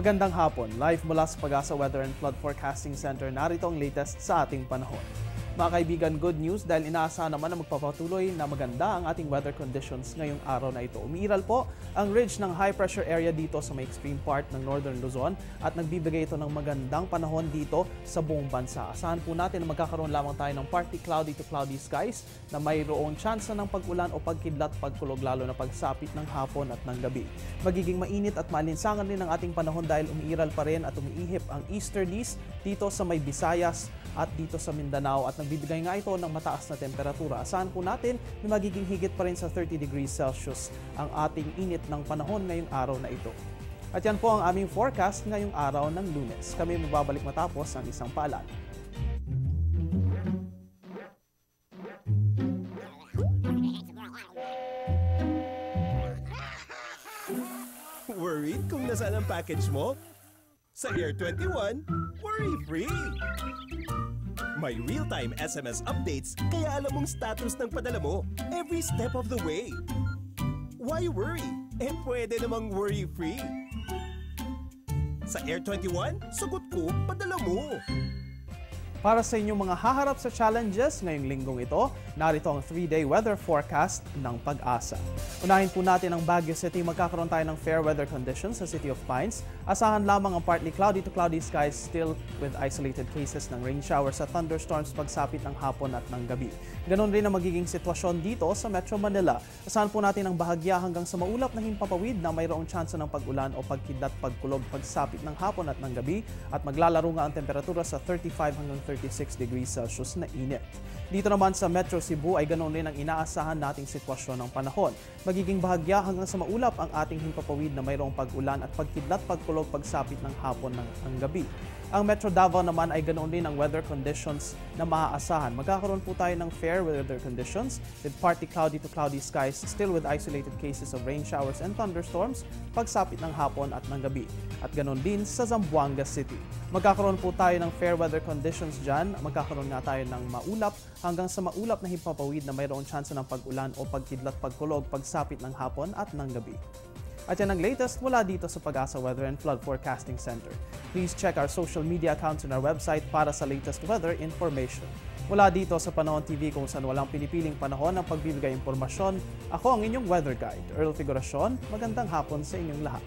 Magandang hapon. Live mula sa Pag-asa Weather and Flood Forecasting Center, narito ang latest sa ating panahon. Mga kaibigan, good news dahil inaasahan naman na magpapatuloy na maganda ang ating weather conditions ngayong araw na ito. Umiiral po ang ridge ng high pressure area dito sa may extreme part ng Northern Luzon at nagbibigay ito ng magandang panahon dito sa buong bansa. Asahan po natin na magkakaroon lamang tayo ng partly cloudy to cloudy skies na mayroong tsansa ng pag-ulan o pagkidlat, pagkulog lalo na pagsapit ng hapon at ng gabi. Magiging mainit at malinsangan din ang ating panahon dahil umiiral pa rin at umiihip ang easterlies dito sa may Visayas at dito sa Mindanao at nagbibigay nga ito ng mataas na temperatura. Asahan po natin na magiging higit pa rin sa 30 degrees Celsius ang ating init ng panahon ngayong araw na ito. At yan po ang aming forecast ngayong araw ng Lunes. Kami mababalik matapos ang isang paalala. Worried kung nasaan ang package mo? Sa Air 21, worry-free! May real-time SMS updates kaya alam mong status ng padala mo every step of the way. Why worry? Pwede namang worry-free. Sa Air 21, sagot ko, padala mo. Para sa inyong mga haharap sa challenges ngayong linggong ito, narito ang 3-day weather forecast ng Pag-asa. Unahin po natin ang Baguio City. Magkakaroon tayo ng fair weather conditions sa City of Pines. Asahan lamang ang partly cloudy to cloudy skies still with isolated cases ng rain showers at thunderstorms pagsapit ng hapon at ng gabi. Ganon rin ang magiging sitwasyon dito sa Metro Manila. Asahan po natin ang bahagya hanggang sa maulap na himpapawid na mayroong tsansa ng pag-ulan o pagkidlat, pagkulog pagsapit ng hapon at ng gabi at maglalaro nga ang temperatura sa 35 hanggang 36 degrees Celsius na init. Dito naman sa Metro Cebu ay ganoon rin ang inaasahan nating sitwasyon ng panahon. Magiging bahagya hanggang sa maulap ang ating himpapawid na mayroong pag-ulan at pagkidlat, pagkulog pagsapit ng hapon ng gabi. Ang Metro Davao naman ay ganoon din ang weather conditions na maaasahan. Magkakaroon po tayo ng fair weather conditions with partly cloudy to cloudy skies still with isolated cases of rain showers and thunderstorms pagsapit ng hapon at ng gabi. At ganoon din sa Zamboanga City. Magkakaroon po tayo ng fair weather conditions dyan. Magkakaroon nga tayo ng maulap hanggang sa maulap na himpapawid na mayroong tsansa ng pag-ulan o pagkidlat, pagkulog pagsapit ng hapon at ng gabi. At yan ang latest mula dito sa Pag-asa Weather and Flood Forecasting Center. Please check our social media accounts on our website para sa latest weather information. Mula dito sa Panahon TV kung saan walang pinipiling panahon ang pagbibigay impormasyon, ako ang inyong weather guide, Earl Figuracion. Magandang hapon sa inyong lahat.